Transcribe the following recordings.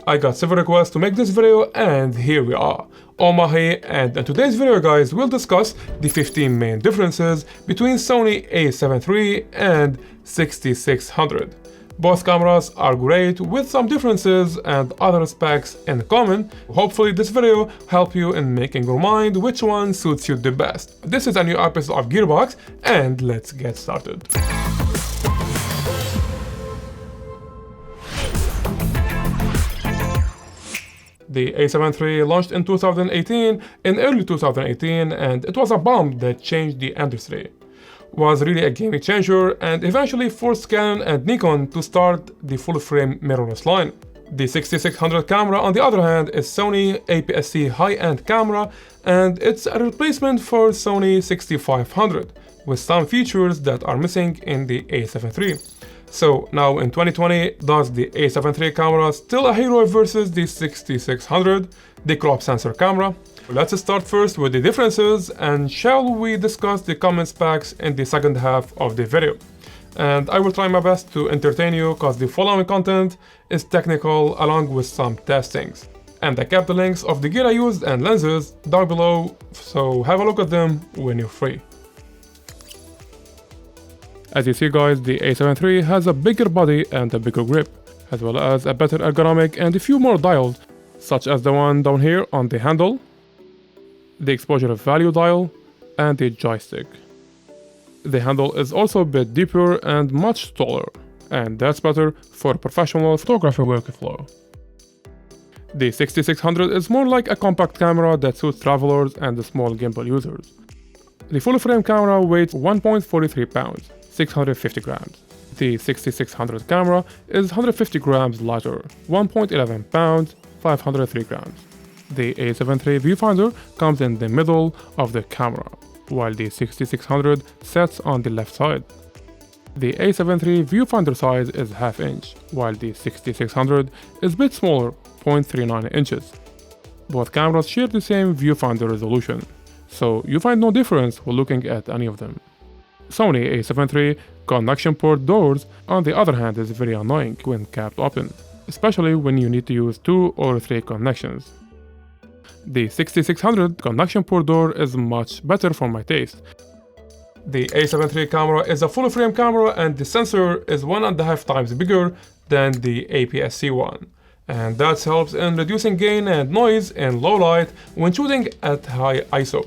I got several requests to make this video and here we are. Omahi, and in today's video guys we'll discuss the 15 main differences between Sony A7 III and 6600. Both cameras are great with some differences and other specs in common. Hopefully this video help you in making your mind which one suits you the best. This is a new episode of Gearbox and let's get started. The A7 III launched in 2018, in early 2018, and it was a bomb that changed the industry. Was really a game changer and eventually forced Canon and Nikon to start the full-frame mirrorless line. The 6600 camera, on the other hand, is Sony APSC high-end camera, and it's a replacement for Sony 6500, with some features that are missing in the A7 III. So now in 2020, does the A7 III camera still a hero versus the 6600, the crop sensor camera? Let's start first with the differences and shall we discuss the common specs in the second half of the video. And I will try my best to entertain you cause the following content is technical along with some testings. And I kept the links of the gear I used and lenses down below, so have a look at them when you're free. As you see guys, the A7 III has a bigger body and a bigger grip, as well as a better ergonomic and a few more dials, such as the one down here on the handle, the exposure value dial, and the joystick. The handle is also a bit deeper and much taller, and that's better for professional photography workflow. The 6600 is more like a compact camera that suits travelers and small gimbal users. The full-frame camera weighs 1.43 pounds, 650 grams. The 6600 camera is 150 grams lighter, 1.11 pounds, 503 grams. The A7 III viewfinder comes in the middle of the camera, while the 6600 sits on the left side. The A7 III viewfinder size is ½ inch, while the 6600 is a bit smaller, 0.39 inches. Both cameras share the same viewfinder resolution, so you find no difference when looking at any of them. Sony A7 III connection port doors, on the other hand, is very annoying when kept open, especially when you need to use 2 or 3 connections. The 6600 connection port door is much better for my taste. The A7 III camera is a full-frame camera and the sensor is 1.5 times bigger than the APS-C one. And that helps in reducing gain and noise in low light when shooting at high ISO.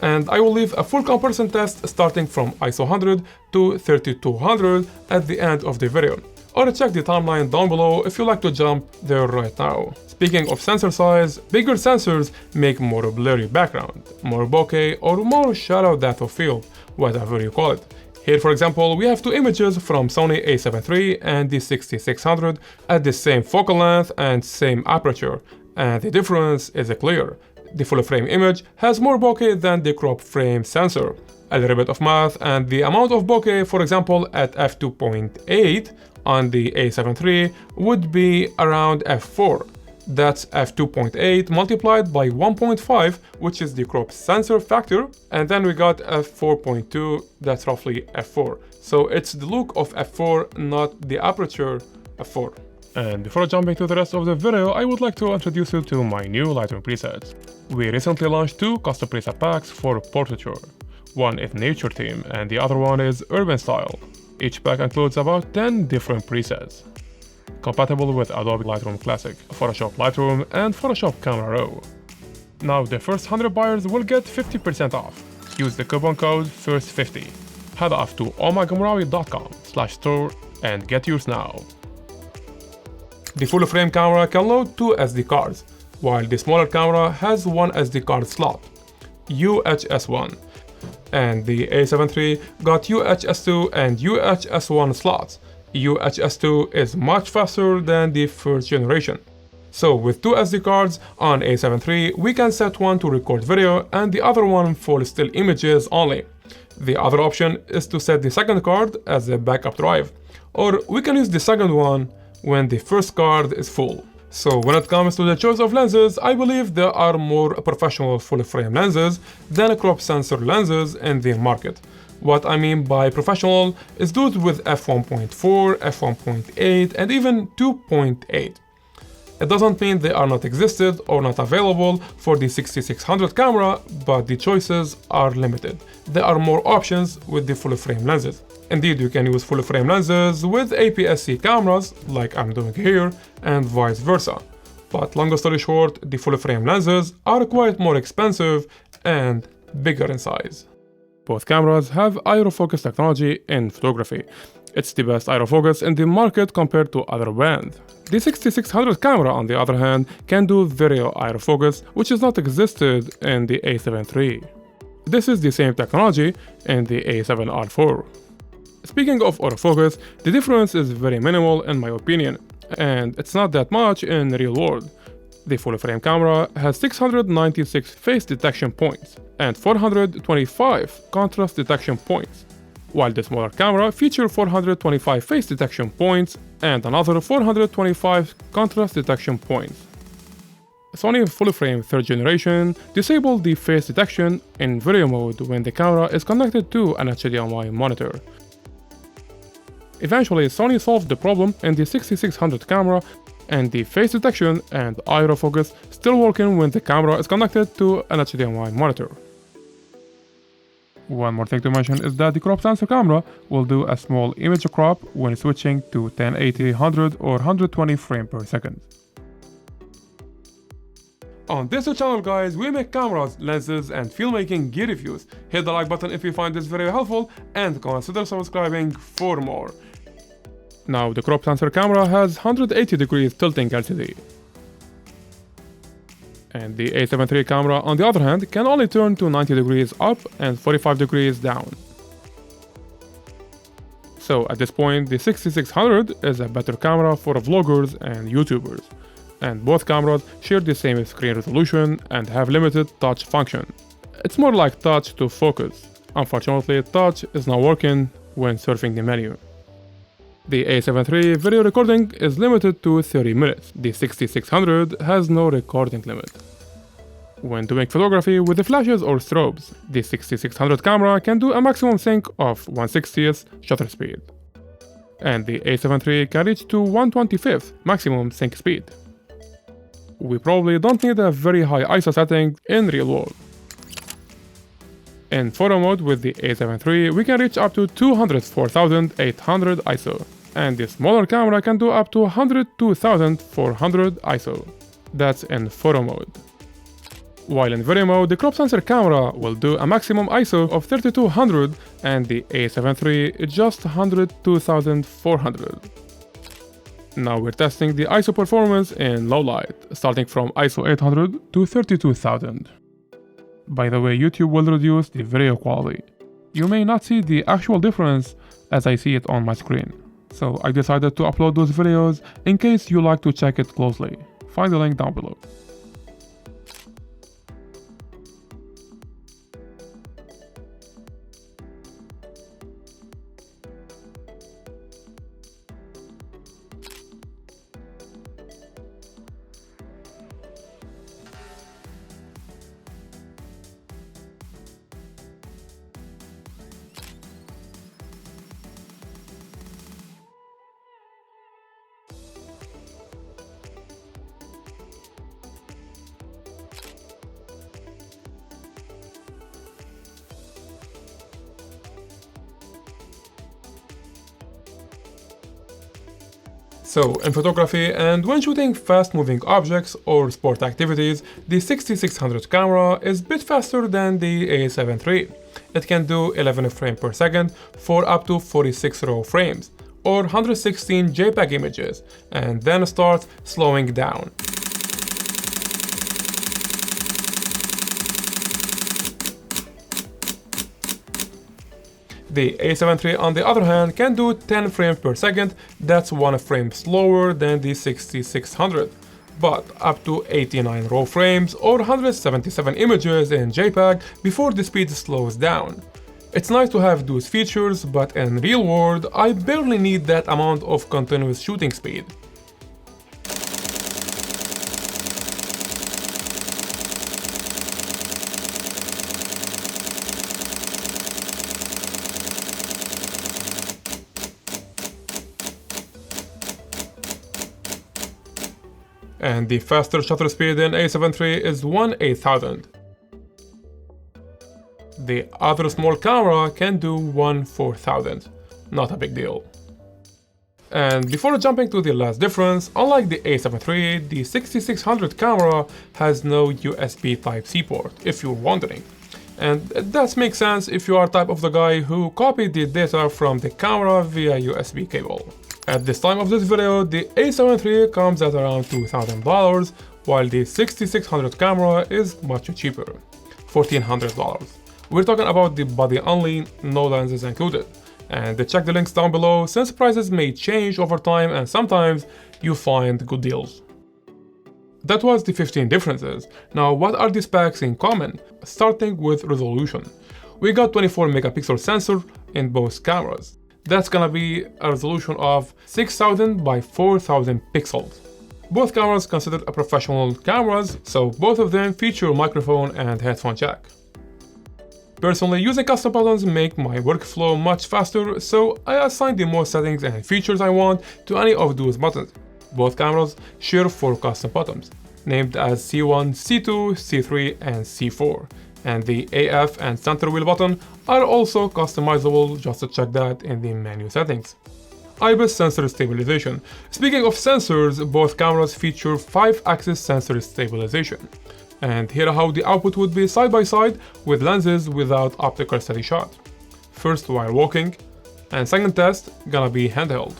And I will leave a full comparison test starting from ISO 100 to 3200 at the end of the video. Or check the timeline down below if you like to jump there right now. Speaking of sensor size, bigger sensors make more blurry background, more bokeh or more shadow depth of field, whatever you call it. Here for example, we have two images from Sony A7 III and the 6600 at the same focal length and same aperture, and the difference is clear. The full frame image has more bokeh than the crop frame sensor. A little bit of math and the amount of bokeh, for example at f2.8 on the A7 III would be around f4. That's f2.8 multiplied by 1.5, which is the crop sensor factor, and then we got f4.2, that's roughly f4. So it's the look of f4, not the aperture f4. And before jumping to the rest of the video, I would like to introduce you to my new Lightroom presets. We recently launched 2 custom preset packs for portraiture. One is nature theme and the other one is urban style. Each pack includes about 10 different presets. Compatible with Adobe Lightroom Classic, Photoshop Lightroom, and Photoshop Camera Raw. Now the first 100 buyers will get 50% off. Use the coupon code FIRST50. Head off to omagomrawi.com/store and get yours now. The full frame camera can load 2 SD cards, while the smaller camera has 1 SD card slot, UHS-1. And the A7 III got UHS-2 and UHS-1 slots. UHS-2 is much faster than the first generation. So with 2 SD cards on A7 III, we can set one to record video and the other one for still images only. The other option is to set the second card as a backup drive, or we can use the second one when the first card is full. So when it comes to the choice of lenses, I believe there are more professional full-frame lenses than crop sensor lenses in the market. What I mean by professional is those with f1.4, f1.8 and even 2.8. It doesn't mean they are not existed or not available for the 6600 camera, but the choices are limited. There are more options with the full frame lenses. Indeed, you can use full frame lenses with APS-C cameras, like I'm doing here, and vice versa. But long story short, the full frame lenses are quite more expensive and bigger in size. Both cameras have autofocus technology in photography. It's the best autofocus in the market compared to other brands. The 6600 camera, on the other hand, can do video autofocus, which has not existed in the A7III. This is the same technology in the A7R4. Speaking of autofocus, the difference is very minimal in my opinion, and it's not that much in real world. The full frame camera has 696 face detection points and 425 contrast detection points, while the smaller camera features 425 face detection points and another 425 contrast detection points. Sony full frame 3rd generation disabled the face detection in video mode when the camera is connected to an HDMI monitor. Eventually, Sony solved the problem in the 6600 camera, and the face detection and autofocus still working when the camera is connected to an HDMI monitor. One more thing to mention is that the crop sensor camera will do a small image crop when switching to 1080, 100 or 120 frames per second. On this channel guys, we make cameras, lenses and filmmaking gear reviews. Hit the like button if you find this video helpful and consider subscribing for more. Now the crop sensor camera has 180 degrees tilting LCD. And the A7III camera, on the other hand, can only turn to 90 degrees up and 45 degrees down. So at this point, the 6600 is a better camera for vloggers and YouTubers. And both cameras share the same screen resolution and have limited touch function. It's more like touch to focus. Unfortunately, touch is not working when surfing the menu. The A7III video recording is limited to 30 minutes. The 6600 has no recording limit. When doing photography with the flashes or strobes, the 6600 camera can do a maximum sync of 1/60th shutter speed. And the A7III can reach to 1/25th maximum sync speed. We probably don't need a very high ISO setting in real world. In photo mode with the A7III, we can reach up to 204,800 ISO, and the smaller camera can do up to 102,400 ISO. That's in photo mode. While in video mode, the crop sensor camera will do a maximum ISO of 3200 and the A7III is just 102,400. Now we're testing the ISO performance in low light, starting from ISO 800 to 32,000. By the way, YouTube will reduce the video quality. You may not see the actual difference as I see it on my screen. So I decided to upload those videos in case you like to check it closely. Find the link down below. So, in photography and when shooting fast-moving objects or sport activities, the 6600 camera is a bit faster than the A7III. It can do 11 frames per second for up to 46 RAW frames, or 116 JPEG images, and then starts slowing down. The A7III on the other hand can do 10 frames per second, that's 1 frame slower than the 6600, but up to 89 RAW frames or 177 images in JPEG before the speed slows down. It's nice to have those features, but in real world I barely need that amount of continuous shooting speed. and the faster shutter speed in A7III is 1/8000. The other small camera can do 1/4000, not a big deal. And before jumping to the last difference, unlike the A7III, the 6600 camera has no USB Type-C port, if you're wondering. And that makes sense if you are type of the guy who copied the data from the camera via USB cable. At this time of this video, the A7III comes at around $2,000, while the 6600 camera is much cheaper, $1,400. We're talking about the body only, no lenses included. And check the links down below since prices may change over time and sometimes you find good deals. That was the 15 differences. Now what are the specs in common? Starting with resolution. We got 24 megapixel sensor in both cameras. That's gonna be a resolution of 6000 by 4000 pixels. Both cameras considered a professional cameras, so both of them feature microphone and headphone jack. Personally, using custom buttons make my workflow much faster, so I assign the most settings and features I want to any of those buttons. Both cameras share 4 custom buttons, named as C1, C2, C3, and C4, and the AF and center wheel button are also customizable, just to check that in the menu settings. IBIS sensor stabilization. Speaking of sensors, both cameras feature 5-axis sensor stabilization. And here how the output would be side by side with lenses without optical steady shot. First while walking, and second test gonna be handheld.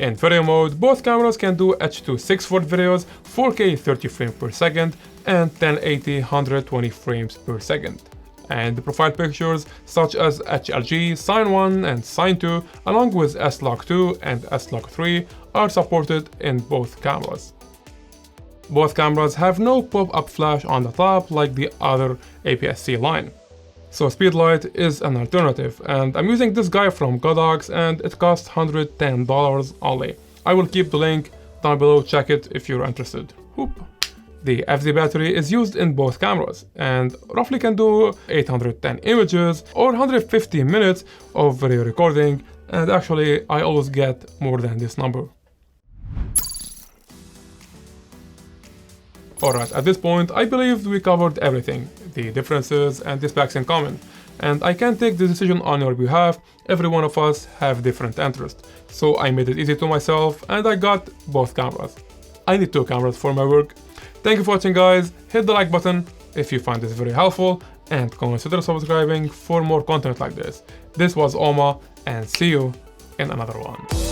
In video mode, both cameras can do H.264 videos, 4K 30 frames per second, and 1080 120 frames per second. And the profile pictures such as HLG, Sign 1 and Sign 2, along with S-Log 2 and S-Log 3 are supported in both cameras. Both cameras have no pop-up flash on the top like the other APS-C line. So Speedlight is an alternative, and I'm using this guy from Godox and it costs $110 only. I will keep the link down below, check it if you're interested. Whoop. The FZ battery is used in both cameras and roughly can do 810 images or 150 minutes of video recording, and actually I always get more than this number. Alright, at this point I believe we covered everything, the differences and the specs in common, and I can't take the decision on your behalf. Every one of us have different interests, so I made it easy to myself and I got both cameras. I need 2 cameras for my work. Thank you for watching guys, hit the like button if you find this very helpful and consider subscribing for more content like this. This was Oma and see you in another one.